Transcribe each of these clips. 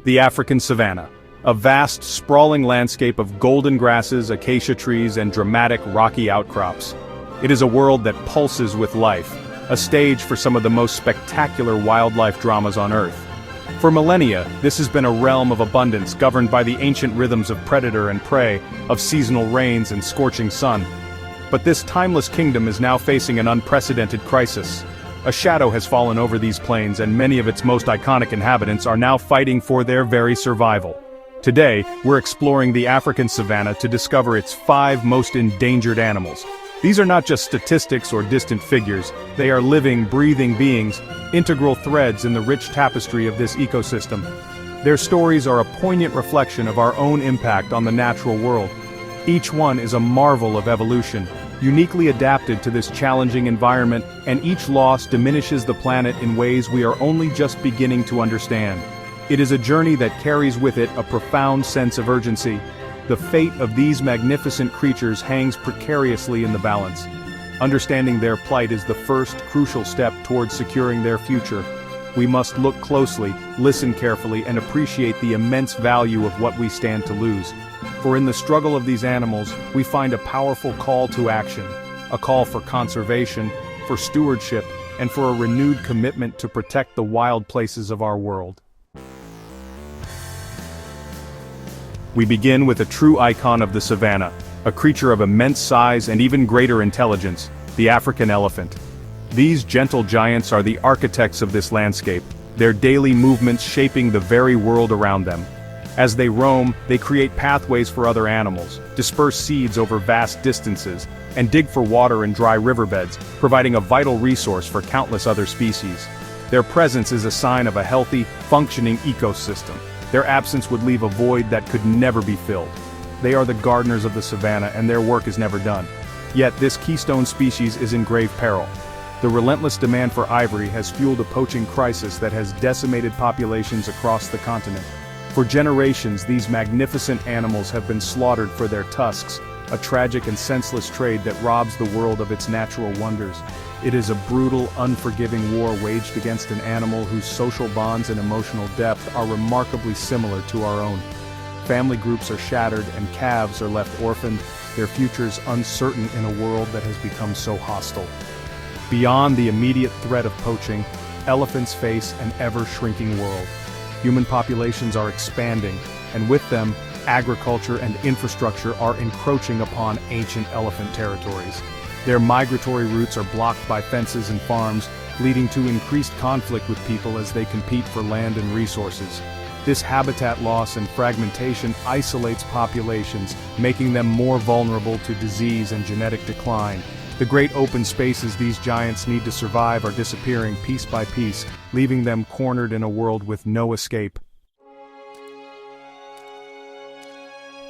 The African savanna, a vast, sprawling landscape of golden grasses, acacia trees, and dramatic rocky outcrops. It is a world that pulses with life, a stage for some of the most spectacular wildlife dramas on Earth. For millennia, this has been a realm of abundance governed by the ancient rhythms of predator and prey, of seasonal rains and scorching sun. But this timeless kingdom is now facing an unprecedented crisis. A shadow has fallen over these plains, and many of its most iconic inhabitants are now fighting for their very survival. Today, we're exploring the African savanna to discover its 5 most endangered animals. These are not just statistics or distant figures, they are living, breathing beings, integral threads in the rich tapestry of this ecosystem. Their stories are a poignant reflection of our own impact on the natural world. Each one is a marvel of evolution, uniquely adapted to this challenging environment, and each loss diminishes the planet in ways we are only just beginning to understand. It is a journey that carries with it a profound sense of urgency. The fate of these magnificent creatures hangs precariously in the balance. Understanding their plight is the first crucial step towards securing their future. We must look closely, listen carefully, and appreciate the immense value of what we stand to lose. For in the struggle of these animals, we find a powerful call to action, a call for conservation, for stewardship, and for a renewed commitment to protect the wild places of our world. We begin with a true icon of the savanna, a creature of immense size and even greater intelligence, the African elephant. These gentle giants are the architects of this landscape, their daily movements shaping the very world around them. As they roam, they create pathways for other animals, disperse seeds over vast distances, and dig for water in dry riverbeds, providing a vital resource for countless other species. Their presence is a sign of a healthy, functioning ecosystem. Their absence would leave a void that could never be filled. They are the gardeners of the savanna, and their work is never done. Yet this keystone species is in grave peril. The relentless demand for ivory has fueled a poaching crisis that has decimated populations across the continent. For generations, these magnificent animals have been slaughtered for their tusks, a tragic and senseless trade that robs the world of its natural wonders. It is a brutal, unforgiving war waged against an animal whose social bonds and emotional depth are remarkably similar to our own. Family groups are shattered and calves are left orphaned, their futures uncertain in a world that has become so hostile. Beyond the immediate threat of poaching, elephants face an ever-shrinking world. Human populations are expanding, and with them, agriculture and infrastructure are encroaching upon ancient elephant territories. Their migratory routes are blocked by fences and farms, leading to increased conflict with people as they compete for land and resources. This habitat loss and fragmentation isolates populations, making them more vulnerable to disease and genetic decline. The great open spaces these giants need to survive are disappearing piece by piece, leaving them cornered in a world with no escape.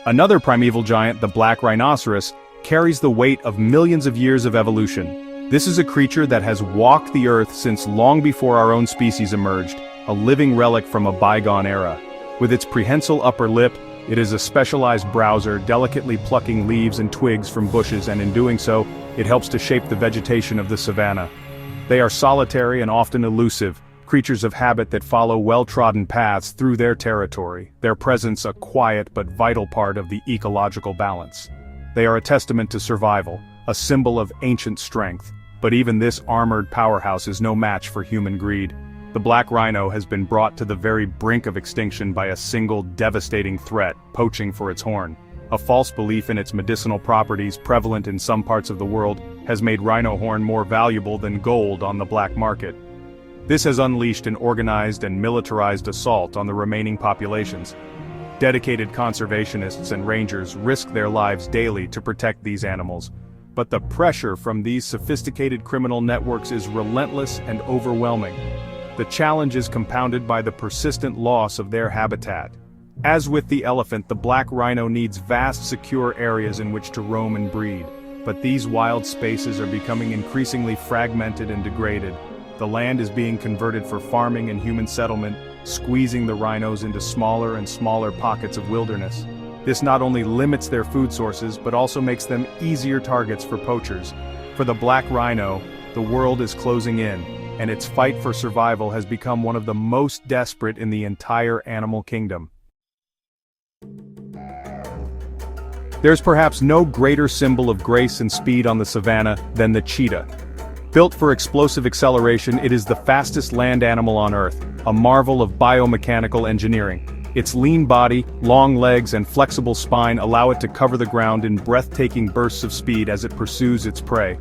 Another primeval giant, the black rhinoceros, carries the weight of millions of years of evolution. This is a creature that has walked the earth since long before our own species emerged, a living relic from a bygone era. With its prehensile upper lip, it is a specialized browser, delicately plucking leaves and twigs from bushes, and in doing so, it helps to shape the vegetation of the savanna. They are solitary and often elusive, creatures of habit that follow well-trodden paths through their territory, their presence a quiet but vital part of the ecological balance. They are a testament to survival, a symbol of ancient strength, but even this armored powerhouse is no match for human greed. The black rhino has been brought to the very brink of extinction by a single devastating threat, poaching for its horn. A false belief in its medicinal properties prevalent in some parts of the world has made rhino horn more valuable than gold on the black market. This has unleashed an organized and militarized assault on the remaining populations. Dedicated conservationists and rangers risk their lives daily to protect these animals. But the pressure from these sophisticated criminal networks is relentless and overwhelming. The challenge is compounded by the persistent loss of their habitat. As with the elephant, the black rhino needs vast, secure areas in which to roam and breed. But these wild spaces are becoming increasingly fragmented and degraded. The land is being converted for farming and human settlement, squeezing the rhinos into smaller and smaller pockets of wilderness. This not only limits their food sources but also makes them easier targets for poachers. For the black rhino, the world is closing in, and its fight for survival has become one of the most desperate in the entire animal kingdom. There's perhaps no greater symbol of grace and speed on the savannah than the cheetah. Built for explosive acceleration, it is the fastest land animal on Earth, a marvel of biomechanical engineering. Its lean body, long legs and flexible spine allow it to cover the ground in breathtaking bursts of speed as it pursues its prey.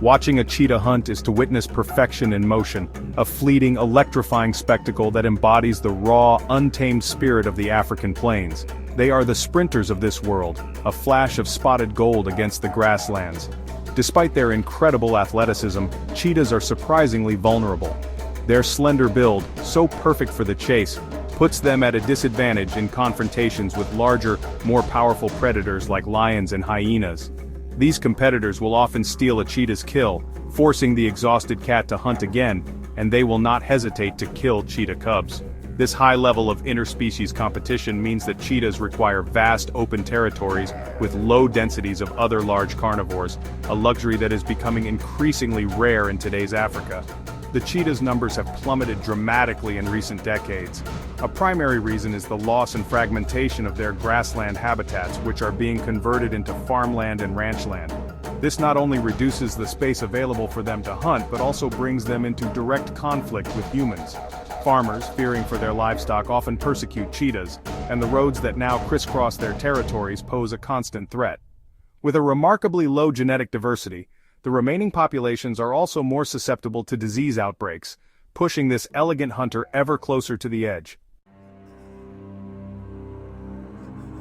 Watching a cheetah hunt is to witness perfection in motion, a fleeting, electrifying spectacle that embodies the raw, untamed spirit of the African plains. They are the sprinters of this world, a flash of spotted gold against the grasslands. Despite their incredible athleticism, cheetahs are surprisingly vulnerable. Their slender build, so perfect for the chase, puts them at a disadvantage in confrontations with larger, more powerful predators like lions and hyenas. These competitors will often steal a cheetah's kill, forcing the exhausted cat to hunt again, and they will not hesitate to kill cheetah cubs. This high level of interspecies competition means that cheetahs require vast open territories with low densities of other large carnivores, a luxury that is becoming increasingly rare in today's Africa. The cheetah's numbers have plummeted dramatically in recent decades. A primary reason is the loss and fragmentation of their grassland habitats, which are being converted into farmland and ranchland. This not only reduces the space available for them to hunt, but also brings them into direct conflict with humans. Farmers, fearing for their livestock, often persecute cheetahs, and the roads that now crisscross their territories pose a constant threat. With a remarkably low genetic diversity, the remaining populations are also more susceptible to disease outbreaks, pushing this elegant hunter ever closer to the edge.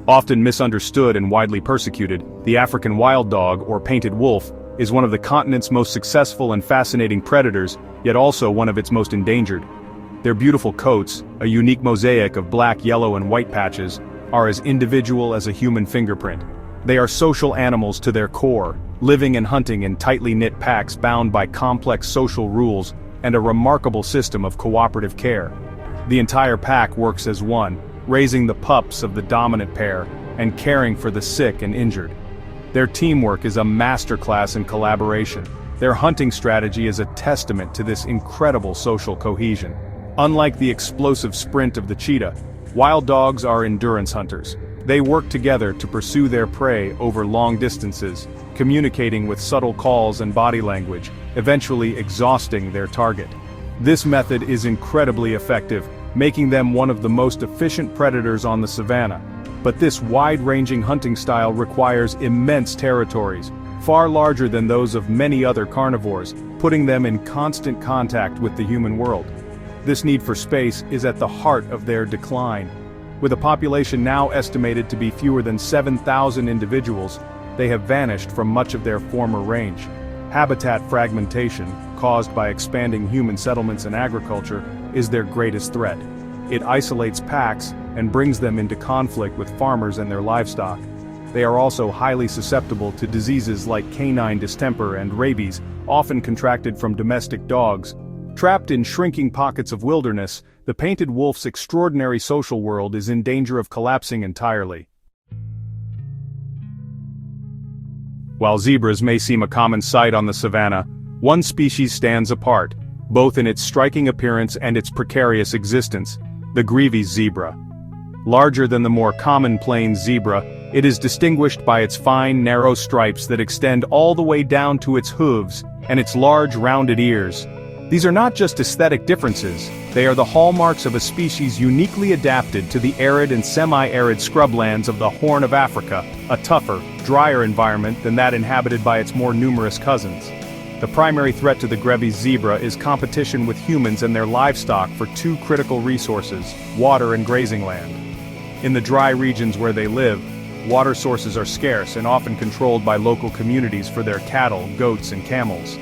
Often misunderstood and widely persecuted, the African wild dog, or painted wolf, is one of the continent's most successful and fascinating predators, yet also one of its most endangered. Their beautiful coats, a unique mosaic of black, yellow, and white patches, are as individual as a human fingerprint. They are social animals to their core, living and hunting in tightly knit packs bound by complex social rules and a remarkable system of cooperative care. The entire pack works as one, raising the pups of the dominant pair and caring for the sick and injured. Their teamwork is a masterclass in collaboration. Their hunting strategy is a testament to this incredible social cohesion. Unlike the explosive sprint of the cheetah, wild dogs are endurance hunters. They work together to pursue their prey over long distances, communicating with subtle calls and body language, eventually exhausting their target. This method is incredibly effective, making them one of the most efficient predators on the savannah. But this wide-ranging hunting style requires immense territories, far larger than those of many other carnivores, putting them in constant contact with the human world. This need for space is at the heart of their decline. With a population now estimated to be fewer than 7,000 individuals, they have vanished from much of their former range. Habitat fragmentation, caused by expanding human settlements and agriculture, is their greatest threat. It isolates packs and brings them into conflict with farmers and their livestock. They are also highly susceptible to diseases like canine distemper and rabies, often contracted from domestic dogs. Trapped in shrinking pockets of wilderness, the painted wolf's extraordinary social world is in danger of collapsing entirely. While zebras may seem a common sight on the savannah, one species stands apart, both in its striking appearance and its precarious existence: the Grevy's zebra. Larger than the more common plains zebra, it is distinguished by its fine, narrow stripes that extend all the way down to its hooves, and its large, rounded ears. These are not just aesthetic differences, they are the hallmarks of a species uniquely adapted to the arid and semi-arid scrublands of the Horn of Africa, a tougher, drier environment than that inhabited by its more numerous cousins. The primary threat to the Grevy's zebra is competition with humans and their livestock for two critical resources: water and grazing land. In the dry regions where they live, water sources are scarce and often controlled by local communities for their cattle, goats, and camels.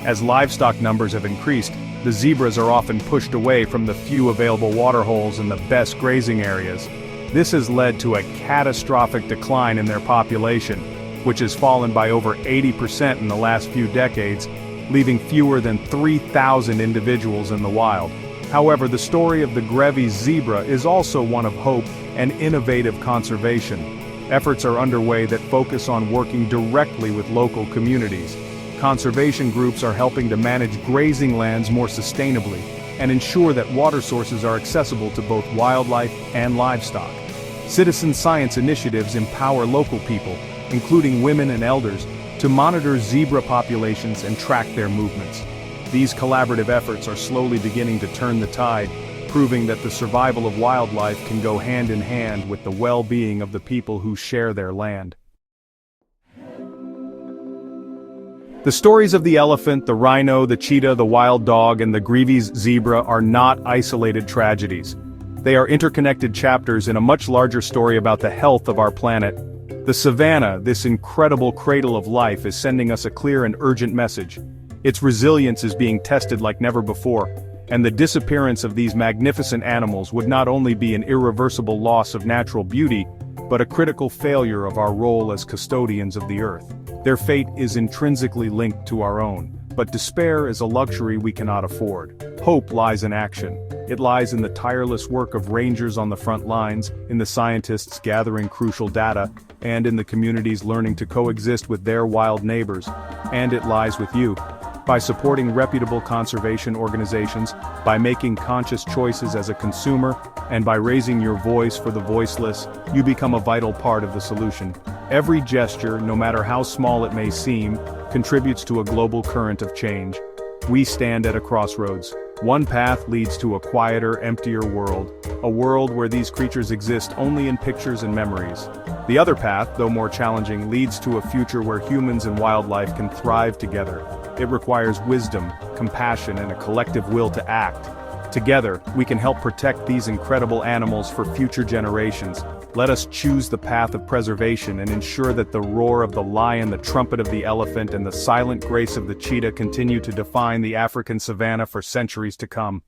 As livestock numbers have increased, the zebras are often pushed away from the few available water holes in the best grazing areas. This has led to a catastrophic decline in their population, which has fallen by over 80% in the last few decades, leaving fewer than 3,000 individuals in the wild. However, the story of the Grevy's zebra is also one of hope and innovative conservation. Efforts are underway that focus on working directly with local communities. conservation groups are helping to manage grazing lands more sustainably and ensure that water sources are accessible to both wildlife and livestock. Citizen science initiatives empower local people, including women and elders, to monitor zebra populations and track their movements. These collaborative efforts are slowly beginning to turn the tide, proving that the survival of wildlife can go hand in hand with the well-being of the people who share their land. The stories of the elephant, the rhino, the cheetah, the wild dog, and the Grevy's zebra are not isolated tragedies. They are interconnected chapters in a much larger story about the health of our planet. The Savannah, this incredible cradle of life, is sending us a clear and urgent message. Its resilience is being tested like never before, and the disappearance of these magnificent animals would not only be an irreversible loss of natural beauty, but a critical failure of our role as custodians of the earth. Their fate is intrinsically linked to our own, but despair is a luxury we cannot afford. Hope lies in action. It lies in the tireless work of rangers on the front lines, in the scientists gathering crucial data, and in the communities learning to coexist with their wild neighbors. And it lies with you. By supporting reputable conservation organizations, by making conscious choices as a consumer, and by raising your voice for the voiceless, you become a vital part of the solution. Every gesture, no matter how small it may seem, contributes to a global current of change. We stand at a crossroads. One path leads to a quieter, emptier world, a world where these creatures exist only in pictures and memories. The other path, though more challenging, leads to a future where humans and wildlife can thrive together. It requires wisdom, compassion, and a collective will to act. Together, we can help protect these incredible animals for future generations. Let us choose the path of preservation and ensure that the roar of the lion, the trumpet of the elephant, and the silent grace of the cheetah continue to define the African savanna for centuries to come.